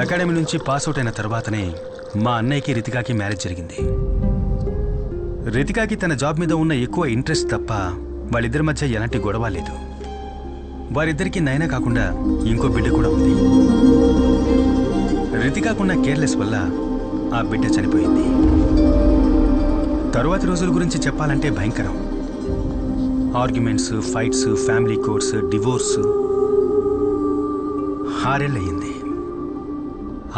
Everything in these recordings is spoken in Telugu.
అకాడమీ నుంచి పాస్అవుట్ అయిన తర్వాతనే మా అన్నయ్యకి రితికాకి మ్యారేజ్ జరిగింది. రితికాకి తన జాబ్ మీద ఉన్న ఎక్కువ ఇంట్రెస్ట్ తప్ప వాళ్ళిద్దరి మధ్య ఎలాంటి గొడవ లేదు. వారిద్దరికి నైనా కాకుండా ఇంకో బిడ్డ కూడా ఉంది. రితికాకున్న కేర్లెస్ వల్ల ఆ బిడ్డ చనిపోయింది. తరువాతి రోజుల గురించి చెప్పాలంటే భయంకరం. Arguments, fights, family courts, divorce. 6 ఏళ్ళయింది.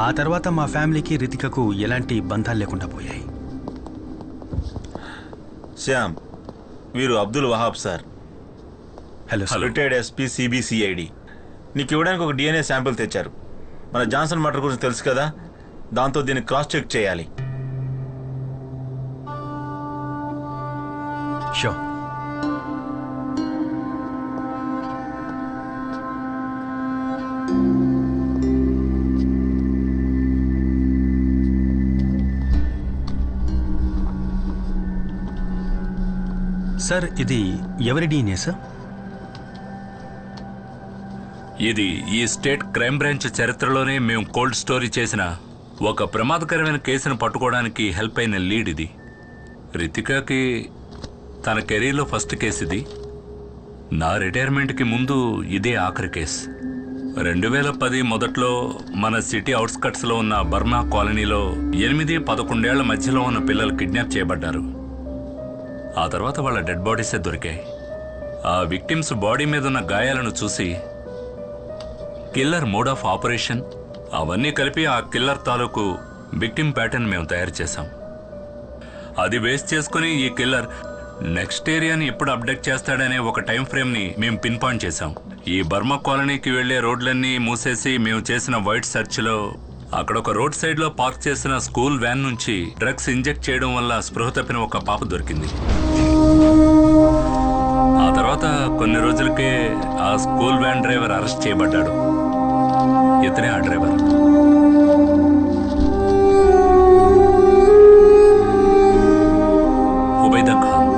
ఆ తర్వాత మా ఫ్యామిలీకి రితికకు ఎలాంటి బంధాలు లేకుండా పోయాయి. శ్యామ్, వీరు Abdul Wahab sir. Hello sir. Retired SP CBCID. నీకు ఇవ్వడానికి ఒక DNA శాంపిల్ తెచ్చారు. మన జాన్సన్ మర్డర్ గురించి తెలుసు కదా, దాంతో దీన్ని క్రాస్ చెక్ చేయాలి. షో. సార్, ఇది ఎవరి DNA సార్? ఇది ఈ స్టేట్ క్రైమ్ బ్రాంచ్ చరిత్రలోనే మేము కోల్డ్ స్టోరీ చేసిన ఒక ప్రమాదకరమైన కేసును పట్టుకోవడానికి హెల్ప్ అయిన లీడ్ ఇది. రితికాకి తన కెరీర్లో ఫస్ట్ కేసు ఇది. నా రిటైర్మెంట్కి ముందు ఇదే ఆఖరి కేసు. 2010 మొదట్లో మన సిటీ అవుట్స్కట్స్లో ఉన్న బర్మా కాలనీలో 8-11 ఏళ్ల మధ్యలో ఉన్న పిల్లలు కిడ్నాప్ చేయబడ్డారు. ఆ తర్వాత వాళ్ళ డెడ్ బాడీసే దొరికాయి. ఆ విక్టిమ్స్ బాడీ మీద ఉన్న గాయాలను చూసి కిల్లర్ మోడ్ ఆఫ్ ఆపరేషన్ అవన్నీ కలిపి ఆ కిల్లర్ తాలూకు విక్టిమ్ ప్యాటర్న్ మేము తయారు చేశాం. అది బేస్ చేసుకుని ఈ కిల్లర్ నెక్స్ట్ ఏరియాని ఎప్పుడు అప్డేట్ చేస్తాడనే ఒక టైం ఫ్రేమ్ని మేము పిన్ పాయింట్ చేశాం. ఈ బర్మా కాలనీకి వెళ్లే రోడ్లన్నీ మూసేసి మేము చేసిన వైట్ సెర్చ్లో అక్కడ ఒక రోడ్ సైడ్లో పార్క్ చేసిన స్కూల్ వ్యాన్ నుంచి డ్రగ్స్ ఇంజెక్ట్ చేయడం వల్ల స్పృహ తప్పిన ఒక పాప దొరికింది. ఆ తర్వాత కొన్ని రోజులకే ఆ స్కూల్ వ్యాన్ డ్రైవర్ అరెస్ట్ చేయబడ్డాడు. ఇతనే ఆ driver. Hubaida Khan.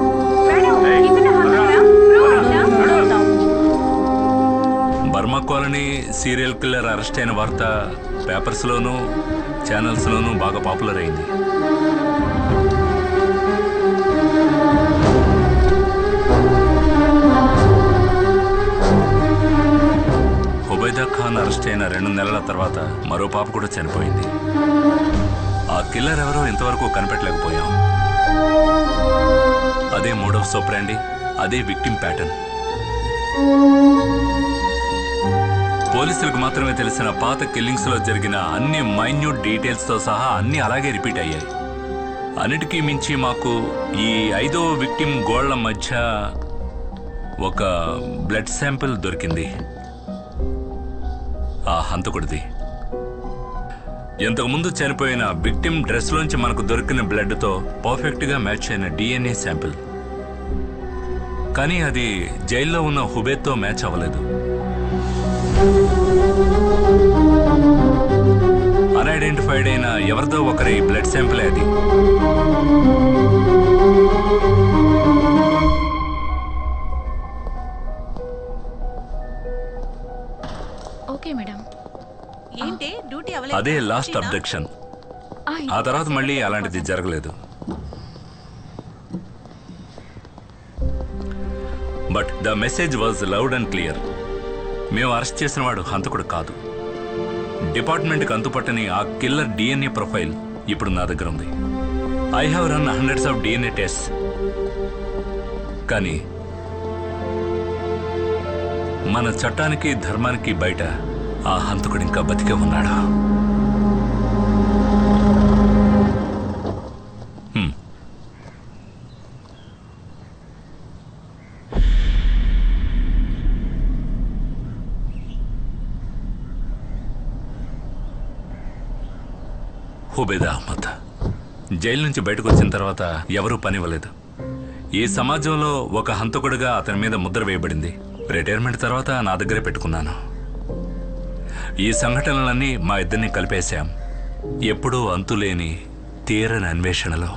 Burma colony serial killer arrest అయిన వార్త పేపర్స్లోనూ ఛానల్స్లోనూ బాగా పాపులర్ అయింది. హుబైదా ఖాన్ అరెస్ట్ అయిన 2 నెలల తర్వాత మరో పాప కూడా చనిపోయింది. ఆ కిల్లర్ ఎవరో ఇంతవరకు కనిపెట్టలేకపోయాం. అదే మోడ్ ఆఫ్ సోప్రాండి, అదే విక్టిమ్ ప్యాటర్న్. పోలీసులకు మాత్రమే తెలిసిన పాత కిల్లింగ్స్లో జరిగిన అన్ని మైన్యూట్ డీటెయిల్స్తో సహా అన్నీ అలాగే రిపీట్ అయ్యాయి. అన్నిటికీ మించి మాకు ఈ 5వ విక్టిమ్ గోళ్ల మధ్య ఒక బ్లడ్ శాంపిల్ దొరికింది. ఆ హంతకుడిది. ఇంతకుముందు చనిపోయిన విక్టిమ్ డ్రెస్లోంచి మనకు దొరికిన బ్లడ్తో పర్ఫెక్ట్గా మ్యాచ్ అయిన DNA శాంపిల్. కానీ అది జైల్లో ఉన్న హుబేద్తో మ్యాచ్ అవ్వలేదు. అన్ఐడెంటిఫైడ్ అయిన ఎవరిదో ఒకరి బ్లడ్ శాంపిల్ అది. Okay madam. ఏంటి డ్యూటీ అదే లాస్ట్ అబ్డక్షన్. ఆ తర్వాత మళ్ళీ అలాంటిది జరగలేదు. But the message was loud and clear. మేము అరెస్ట్ చేసిన వాడు హంతకుడు కాదు. డిపార్ట్మెంట్కి అంతుపట్టని ఆ కిల్లర్ DNA ప్రొఫైల్ ఇప్పుడు నా దగ్గర ఉంది. I have run hundreds of DNA test. కానీ మన చట్టానికి ధర్మానికి బయట ఆ హంతకుడు ఇంకా బతికే ఉన్నాడు. హుబైదా అహ్మద్ జైలు నుంచి బయటకు వచ్చిన తర్వాత ఎవరూ పనివ్వలేదు. ఈ సమాజంలో ఒక హంతకుడిగా అతని మీద ముద్ర వేయబడింది. రిటైర్మెంట్ తర్వాత నా దగ్గరే పెట్టుకున్నాను. ఈ సంఘటనలన్నీ మా ఇద్దరిని కలిపేశాం. ఎప్పుడూ అంతులేని తీరని అన్వేషణలో.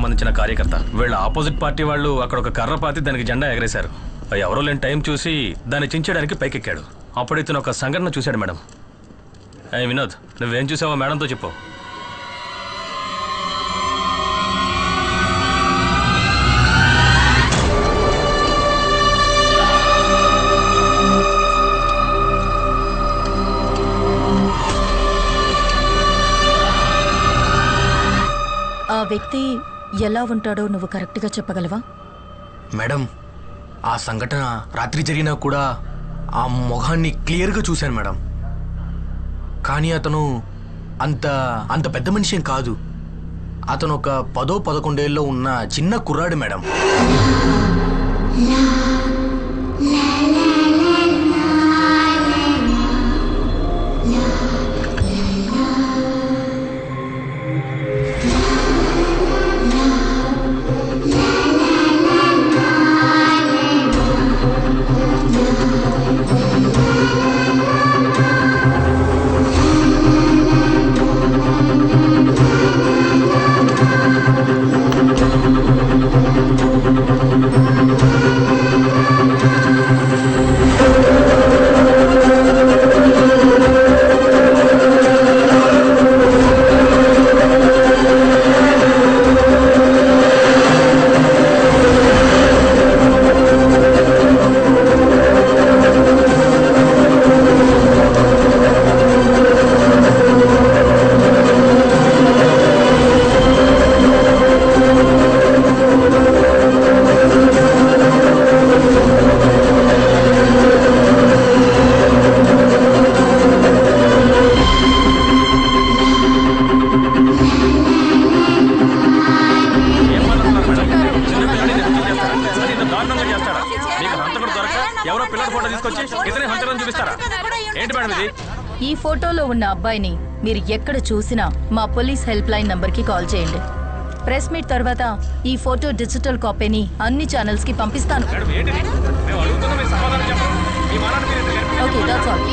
సంబంధించిన కార్యకర్త. వీళ్ళ ఆపోజిట్ పార్టీ వాళ్ళు అక్కడ ఒక కర్ర పాతి దానికి జెండా ఎగరేశారు. ఎవరో లేని టైం చూసి దాన్ని చించడానికి పైకెక్కాడు. అప్పుడు ఇతను ఒక సంఘటన చూశాడు మేడం. వినోద్, నువ్వేం చూసావో మేడంతో చెప్పు. ఆ వ్యక్తి ఎలా ఉంటాడో నువ్వు కరెక్ట్గా చెప్పగలవా? మేడం, ఆ సంఘటన రాత్రి జరిగినా కూడా ఆ మొహాన్ని క్లియర్గా చూశాను మేడం. కానీ అతను అంత పెద్ద మనిషి ఏం కాదు. అతను ఒక 10-11 ఉన్న చిన్న కుర్రాడు మేడం. ఈ ఫోటోలో ఉన్న అబ్బాయిని మీరు ఎక్కడ చూసినా మా పోలీస్ హెల్ప్ లైన్ నంబర్కి కాల్ చేయండి. ప్రెస్ మీట్ తర్వాత ఈ ఫోటో డిజిటల్ కాపీని అన్ని ఛానల్స్ కి పంపిస్తాను. Okay, that's all.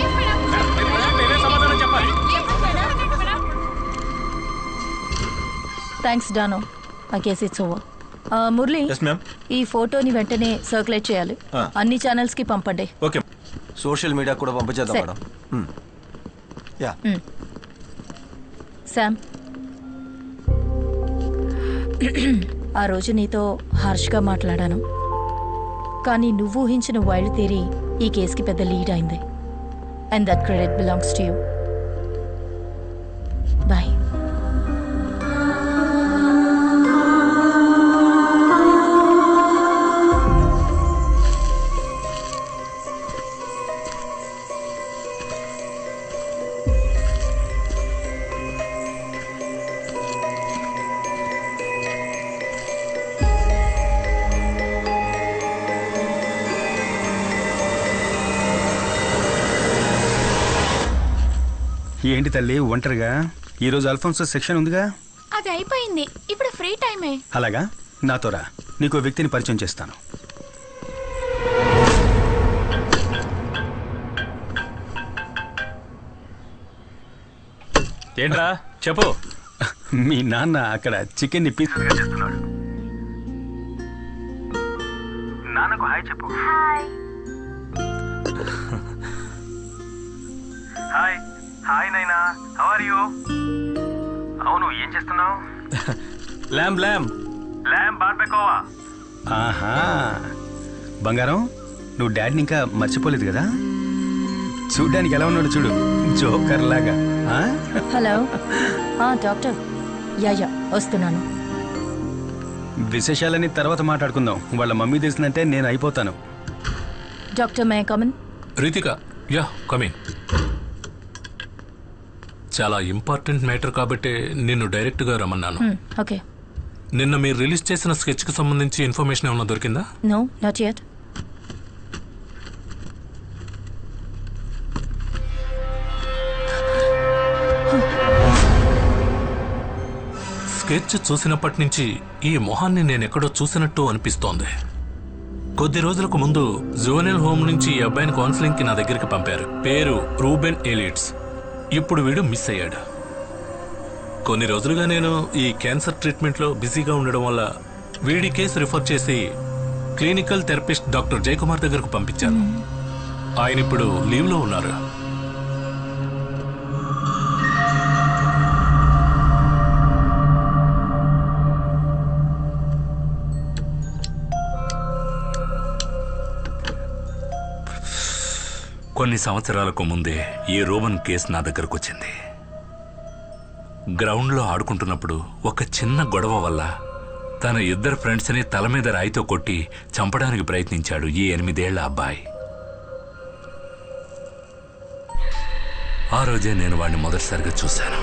థ్యాంక్స్ డానో. I guess it's over. Murali, ఈ ఫోటోని వెంటనే సర్క్యులేట్ చేయాలి. అన్ని ఛానల్స్ కి పంపండి. ఓకే. సోషల్ మీడియా కూడా పంపించేద్దాం మేడం. యా. శామ్, ఆ రోజు నీతో హార్ష్గా మాట్లాడాను, కానీ నువ్వు ఊహించిన వైల్డ్ థియరీ ఈ కేసుకి పెద్ద లీడ్ అయింది. And that credit belongs to you. Bye. ఏంటి తల్లి ఒంటరిగా? ఈరోజు అల్ఫోన్సో సెక్షన్ ఉందిగా? అది అయిపోయింది, ఇప్పుడు ఫ్రీ టైమే. అలాగా, నాతో రా, నీకు వ్యక్తిని పరిచయం చేస్తాను. ఏంట్రా చెప్పు. మీ నాన్న అక్కడ చికెన్ ని పీస్ చేస్తున్నాడు. నాన్నకు హాయ్ చెప్పు. హాయ్. హాయ్ నైనా, హౌ ఆర్ యు? అవును, ఏం చేస్తున్నావు? ల్యామ్ బార్బెకోవా. ఆహా, బంగారం, నువ్వు డాడీని ఇంకా మర్చిపోలేదు కదా? చూడ్డానికి ఎలా ఉన్నాడు చూడు, జోకర్ లాగా. Hello doctor. యా వస్తున్నాను. విశేషాలని తర్వాత మాట్లాడుకుందాం. వాళ్ళ మమ్మీ తెలిసిందంటే నేను అయిపోతాను. Doctor, may come in? Ritika, yeah come in. చాలా ఇంపార్టెంట్ మ్యాటర్ కాబట్టి నిన్ను డైరెక్ట్గా రమ్మన్నాను. ఓకే. నిన్న మీరు రిలీజ్ చేసిన స్కెచ్కి సంబంధించి ఇన్ఫర్మేషన్ ఏమైనా దొరికిందా? No, not yet. స్కెచ్ చూసినప్పటి నుంచి ఈ మొహాన్ని నేనెక్కడో చూసినట్టు అనిపిస్తోంది. కొద్ది రోజులకు ముందు జోనల్ హోమ్ నుంచి ఈ అబ్బాయిని కౌన్సిలింగ్కి నా దగ్గరికి పంపారు. పేరు రూబెన్ ఎలిట్స్. ఇప్పుడు వీడు మిస్ అయ్యాడు. కొన్ని రోజులుగా నేను ఈ క్యాన్సర్ ట్రీట్మెంట్లో బిజీగా ఉండడం వల్ల వీడి కేసు రిఫర్ చేసి క్లినికల్ థెరపిస్ట్ డాక్టర్ జయకుమార్ దగ్గరకు పంపించాను. ఆయన ఇప్పుడు లీవ్లో ఉన్నారు. కొన్ని సంవత్సరాలకు ముందే ఈ రోమన్ కేసు నా దగ్గరకు వచ్చింది. గ్రౌండ్లో ఆడుకుంటున్నప్పుడు ఒక చిన్న గొడవ వల్ల తన ఇద్దరు ఫ్రెండ్స్ని తల మీద రాయితో కొట్టి చంపడానికి ప్రయత్నించాడు ఈ 8 ఏళ్ల అబ్బాయి. ఆ రోజే నేను వాడిని మొదటిసారిగా చూశాను.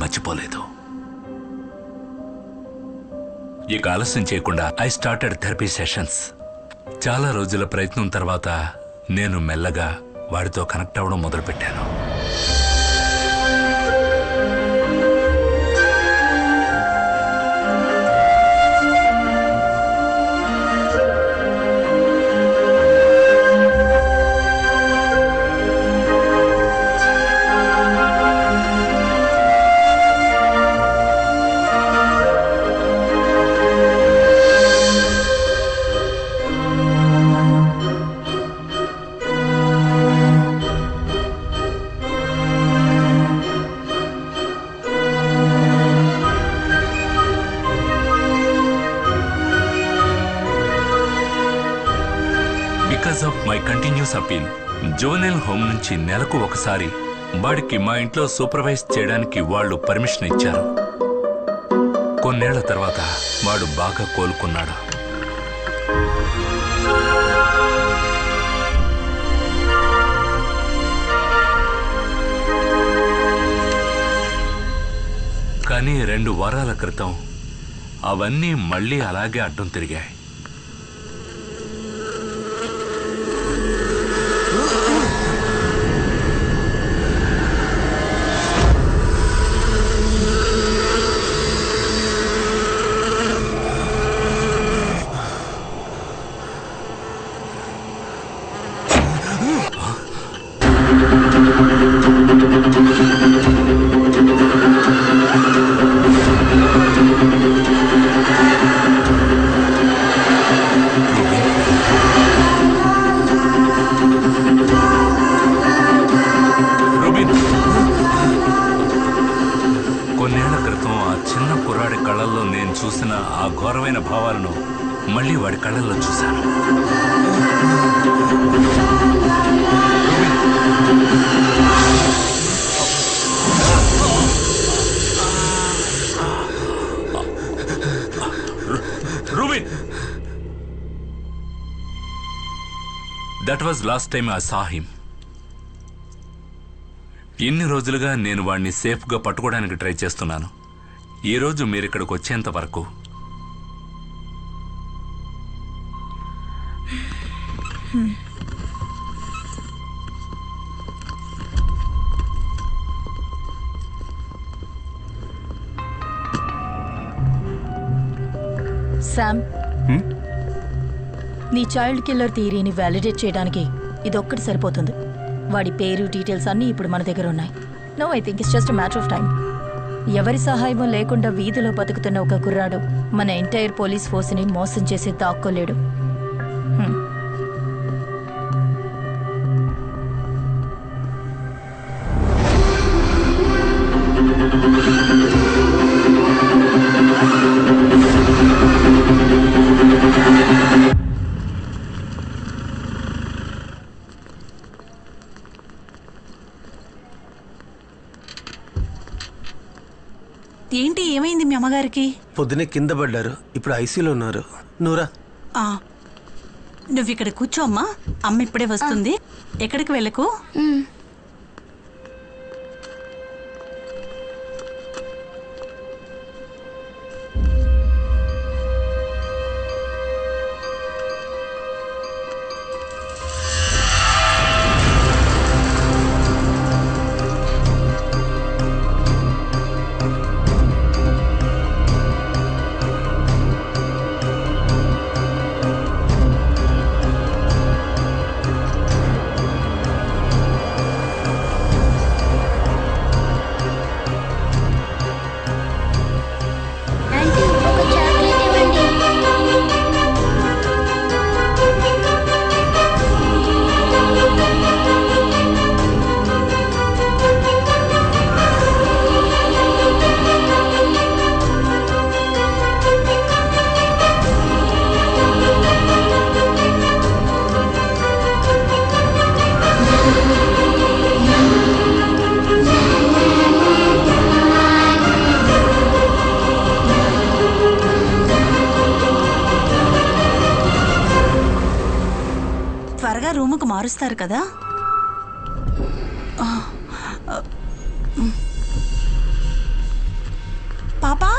మర్చిపోలేదు. ఇక ఆలస్యం చేయకుండా ఐ స్టార్టెడ్ థెరపీ సెషన్స్. చాలా రోజుల ప్రయత్నం తర్వాత నేను మెల్లగా వాడితో కనెక్ట్ అవ్వడం మొదలుపెట్టాను. Because of my continuous appeal, zonal home నుంచి నెలకు ఒకసారి వాడికి మా ఇంట్లో సూపర్వైజ్ చేయడానికి వాళ్ళు పర్మిషన్ ఇచ్చారు. కొన్నేళ్ల తర్వాత వాడు బాగా కోలుకున్నాడు. కానీ 2 వారాల క్రితం అవన్నీ మళ్ళీ అలాగే అడ్డం తిరిగాయి. కొన్నేళ్ల క్రితం ఆ చిన్న కుర్రాడి కళ్ళల్లో నేను చూసిన ఆ ఘోరమైన భావాలను మళ్ళీ వాడి కళ్ళల్లో చూశాను. Rubin, that was last time I saw him. ఇన్ని రోజులుగా నేను వాడిని సేఫ్గా పట్టుకోవడానికి ట్రై చేస్తున్నాను. ఈరోజు మీరు ఇక్కడికి వచ్చేంత వరకు శామ్, నీ చైల్డ్ కిల్లర్ థియరీని వ్యాలిడేట్ చేయడానికి ఇదొక్కటి సరిపోతుంది. వాడి పేరు, డీటెయిల్స్ అన్నీ ఇప్పుడు మన దగ్గర ఉన్నాయి. No, I think it's just matter of time. ఎవరి సహాయమో లేకుండా వీధిలో బతుకుతున్న ఒక కుర్రాడు మన ఎంటైర్ పోలీస్ ఫోర్స్ని మోసం చేసి దాక్కోలేడు. నాన్నగారికి? పొద్దునే కింద పడ్డారు, ఇప్పుడు ఐసీలో ఉన్నారు. నూరా ఆ, నువ్వు ఇక్కడ కూర్చో అమ్మా, అమ్మ ఇప్పుడే వస్తుంది. ఎక్కడికి వెళ్ళకు. త్వరగా రూముకు మారుస్తారు కదా.